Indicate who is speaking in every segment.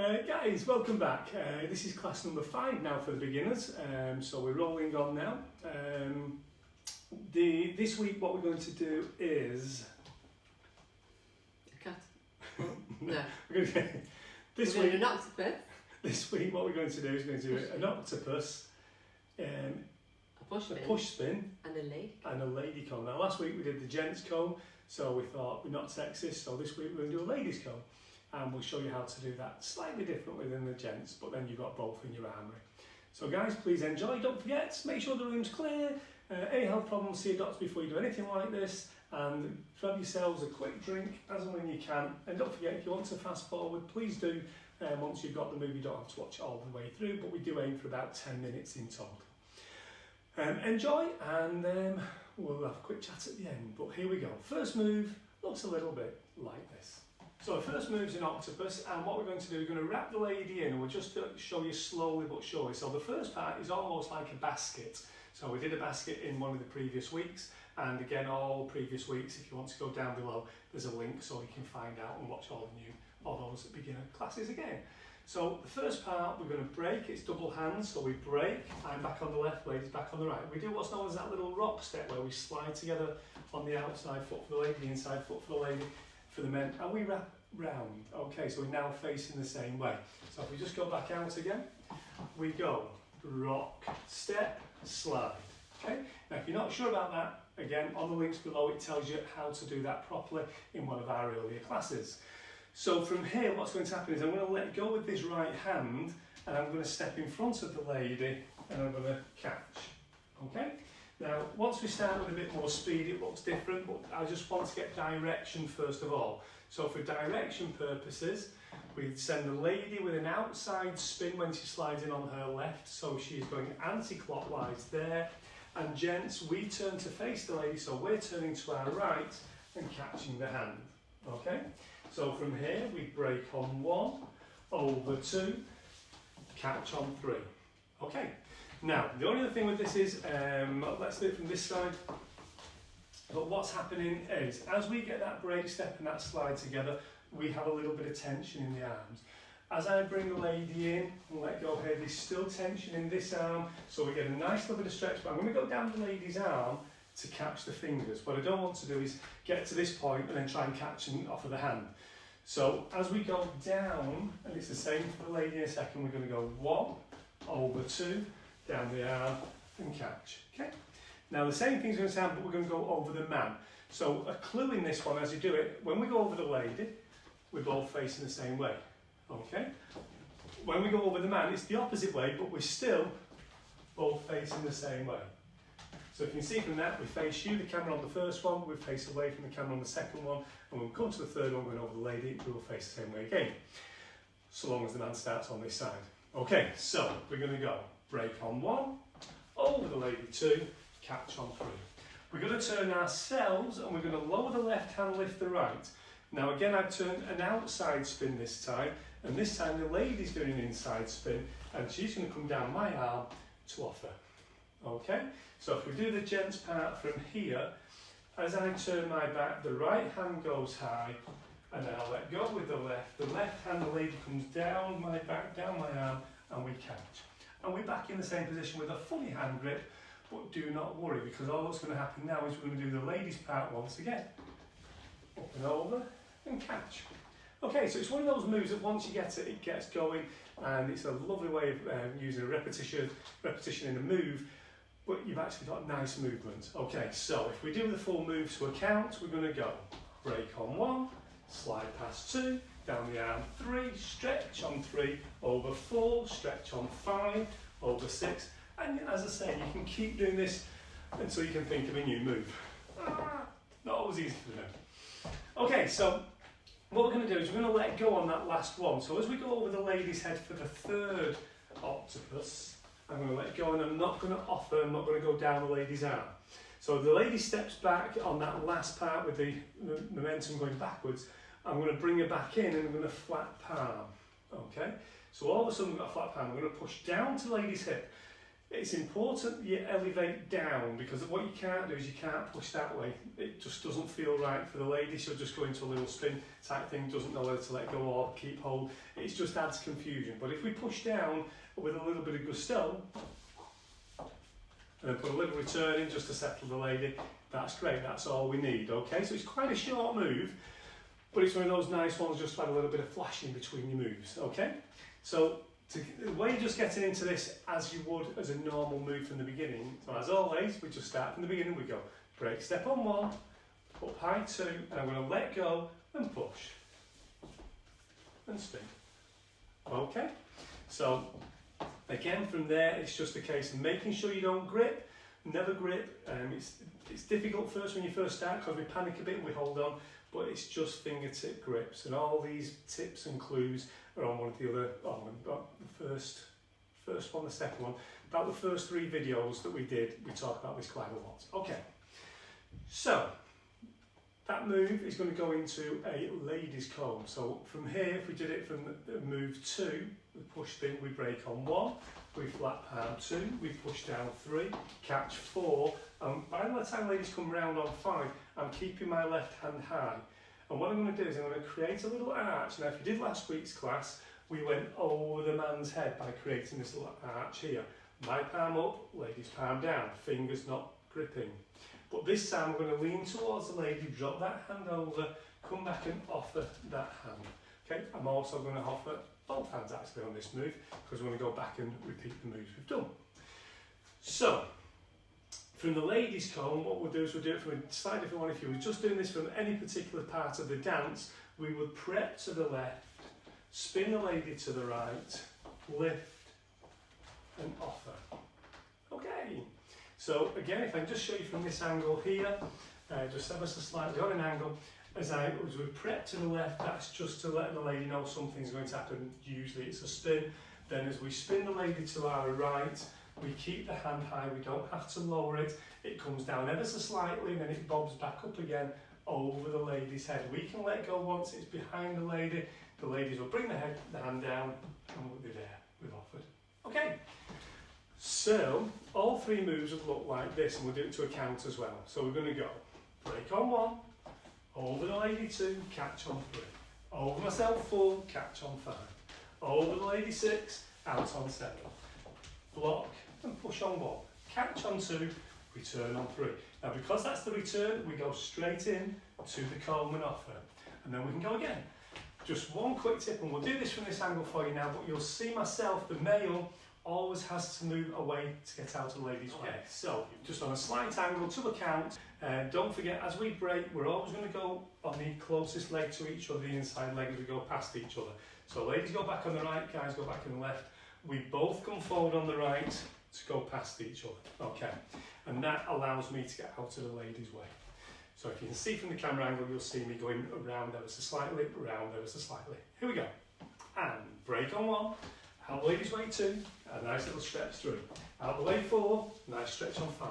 Speaker 1: Guys, welcome back. This is class number 5 now for the beginners, so we're rolling on now. This week what we're going to do is...
Speaker 2: A cat? Oh, no.
Speaker 1: We're going
Speaker 2: to do an octopus.
Speaker 1: This week what we're going to do is going to do an octopus, a push spin and a lady comb. Now last week we did the gents comb, so we thought we're not sexist, so this week we're going to do a ladies comb. And we'll show you how to do that slightly differently than the gents, but then you've got both in your armoury. So guys, please enjoy. Don't forget, make sure the room's clear. Any health problems, see a doctor before you do anything like this. And grab yourselves a quick drink as and when you can. And don't forget, if you want to fast forward, please do. Once you've got the movie, you don't have to watch it all the way through, but we do aim for about 10 minutes in total. Enjoy, and we'll have a quick chat at the end. But here we go. First move looks a little bit like this. So the first move's an octopus, and what we're going to do, we're going to wrap the lady in, and we'll just show you slowly but surely. So the first part is almost like a basket. So we did a basket in one of the previous weeks, and again all previous weeks, if you want to go down below, there's a link so you can find out and watch all those beginner classes again. So the first part we're going to break, it's double hands, so we break, I'm back on the left, lady's back on the right. We do what's known as that little rock step where we slide together on the outside foot for the lady, the inside foot for the lady, for the men, and we wrap round. Okay, so we're now facing the same way. So if we just go back out again, we go rock, step, slide. Okay, now if you're not sure about that, again, on the links below it tells you how to do that properly in one of our earlier classes. So from here, what's going to happen is I'm going to let go with this right hand, and I'm going to step in front of the lady, and I'm going to catch. Okay? Now, once we start with a bit more speed, it looks different, but I just want to get direction first of all. So for direction purposes, we send the lady with an outside spin when she slides in on her left, so she's going anti-clockwise there. And gents, we turn to face the lady, so we're turning to our right and catching the hand. Okay? So from here, we break on 1, over 2, catch on 3. Okay? Now, the only other thing with this is, let's do it from this side, but what's happening is, as we get that break step and that slide together, we have a little bit of tension in the arms. As I bring the lady in and let go here, there's still tension in this arm, so we get a nice little bit of stretch, but I'm going to go down the lady's arm to catch the fingers. What I don't want to do is get to this point and then try and catch them off of the hand. So as we go down, and it's the same for the lady in a second, we're going to go 1, over 2, down the arm and catch. Okay. Now the same thing's going to sound, but we're going to go over the man. So a clue in this one as you do it, when we go over the lady, we're both facing the same way. Okay. When we go over the man, it's the opposite way, but we're still both facing the same way. So if you can see from that, we face you, the camera on the first one, we face away from the camera on the second one, and when we come to the third one, going over the lady, we will face the same way again, so long as the man starts on this side. Okay, so we're going to go break on 1, over the lady 2, catch on 3. We're going to turn ourselves and we're going to lower the left hand, lift the right. Now again, I've turned an outside spin this time, and this time the lady's doing an inside spin, and she's going to come down my arm to offer. Okay, so if we do the gents part from here, as I turn my back, the right hand goes high, and then I'll let go with the left hand, the lady comes down my back, down my arm, and we catch. And we're back in the same position with a funny hand grip, but do not worry, because all that's going to happen now is we're going to do the ladies part once again. Up and over, and catch. Okay, so it's one of those moves that once you get it, it gets going, and it's a lovely way of using a repetition in a move, but you've actually got nice movement. Okay, so if we do the full move to a count, we're going to go break on 1, slide past 2, down the arm 3, stretch on 3, over 4, stretch on 5, over 6, and as I say, you can keep doing this until you can think of a new move. Not always easy to do. Okay, so what we're going to do is we're going to let go on that last one. So as we go over the lady's head for the third octopus, I'm going to let go, and I'm not going to offer, I'm not going to go down the lady's arm. So the lady steps back on that last part with the momentum going backwards. I'm going to bring her back in, and I'm going to flat palm. Okay, so all of a sudden we've got a flat palm. I'm going to push down to the lady's hip. It's important you elevate down, because what you can't do is you can't push that way. It just doesn't feel right for the lady. She'll just go into a little spin type thing, doesn't know whether to let go or keep hold. It just adds confusion. But if we push down with a little bit of gusto, and then put a little return in just to settle the lady, that's great, that's all we need, okay? So it's quite a short move, but it's one of those nice ones just to add a little bit of flash in between your moves, okay? So the way you're just getting into this as you would as a normal move from the beginning. So as always, we just start from the beginning, we go break step on 1, up high 2, and I'm going to let go and push, and spin, okay? So again, from there, it's just a case of making sure you don't grip, never grip. It's difficult first when you first start because we panic a bit and we hold on, but it's just fingertip grips. And all these tips and clues are on one of the other, the first one, the second one. About the first 3 videos that we did, we talk about this quite a lot. Okay, so that move is going to go into a lady's comb. So from here, if we did it from move 2, we push spin, we break on 1, we flat palm 2, we push down 3, catch 4, and by the time ladies come round on 5, I'm keeping my left hand high. And what I'm going to do is I'm going to create a little arch. Now if you did last week's class, we went over the man's head by creating this little arch here. My palm up, lady's palm down, fingers not gripping. But this time I'm going to lean towards the lady, drop that hand over, come back and offer that hand. Okay, I'm also going to offer both hands actually on this move, because we're going to go back and repeat the moves we've done. So, from the ladies' comb, what we'll do is we'll do it from a slightly different one. If you were just doing this from any particular part of the dance, we would prep to the left, spin the lady to the right, lift and offer. Okay, so again, if I can just show you from this angle here, just ever so slightly on an angle, as we prep to the left, that's just to let the lady know something's going to happen. Usually it's a spin. Then as we spin the lady to our right, we keep the hand high, we don't have to lower it. It comes down ever so slightly, and then it bobs back up again over the lady's head. We can let go once it's behind the lady. The ladies will bring the hand down, and we'll be there. We've offered. Okay. So all 3 moves would look like this, and we'll do it to a count as well. So we're going to go break on 1, over the lady 2, catch on 3, over myself 4, catch on 5, over the lady 6, out on 7, block and push on 1, catch on 2, return on 3. Now because that's the return, we go straight in to the comb and offer, and then we can go again. Just one quick tip, and we'll do this from this angle for you now, but you'll see myself, the male, always has to move away to get out of the lady's way. So just on a slight angle to a count. Don't forget, as we break, we're always going to go on the closest leg to each other, the inside leg, as we go past each other. So ladies go back on the right, guys go back on the left. We both come forward on the right to go past each other. Okay, and that allows me to get out of the lady's way. So if you can see from the camera angle, you'll see me going around ever so slightly, around ever so slightly. Here we go. And break on 1. Out the lady's way 2, a nice little stretch through. Out the way 4, nice stretch on 5.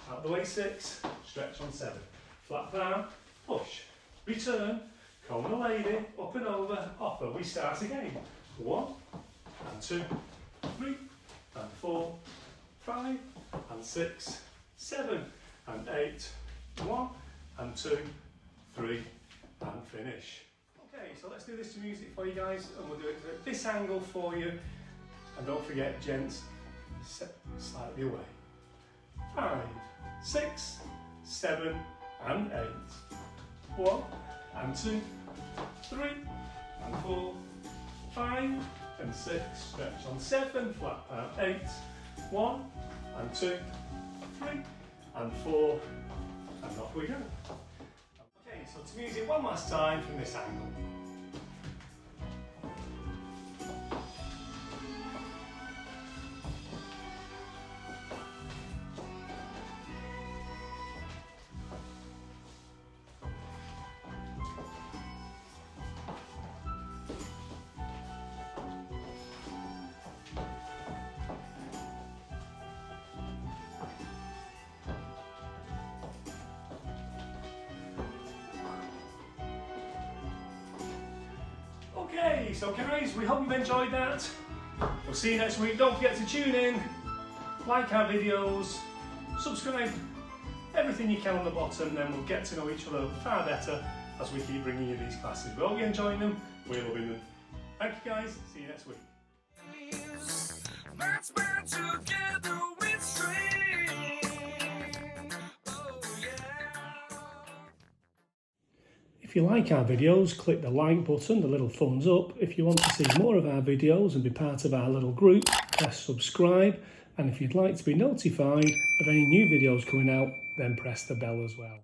Speaker 1: Out the way 6, stretch on 7. Flat palm, push, return, comb the lady, up and over, offer. We start again. 1 and 2, 3 and 4, 5 and 6, 7 and 8, 1 and 2, 3 and finish. Okay, so let's do this to music for you guys, and we'll do it at this angle for you. And don't forget, gents, slightly away. 5, 6, 7 and 8. 1 and 2, 3 and 4, 5 and 6. Stretch on 7, flat palm 8. 1 and 2, 3 and 4, and off we go. Okay, so to music one last time from this angle. Okay, so guys, we hope you've enjoyed that. We'll see you next week. Don't forget to tune in. like our videos, subscribe, everything you can on the bottom, then we'll get to know each other far better as we keep bringing you these classes. We hope you're enjoying them, we're loving them. Thank you guys, see you next week. If you like our videos, click the like button, the little thumbs up. If you want to see more of our videos and be part of our little group, press subscribe. And if you'd like to be notified of any new videos coming out, then press the bell as well.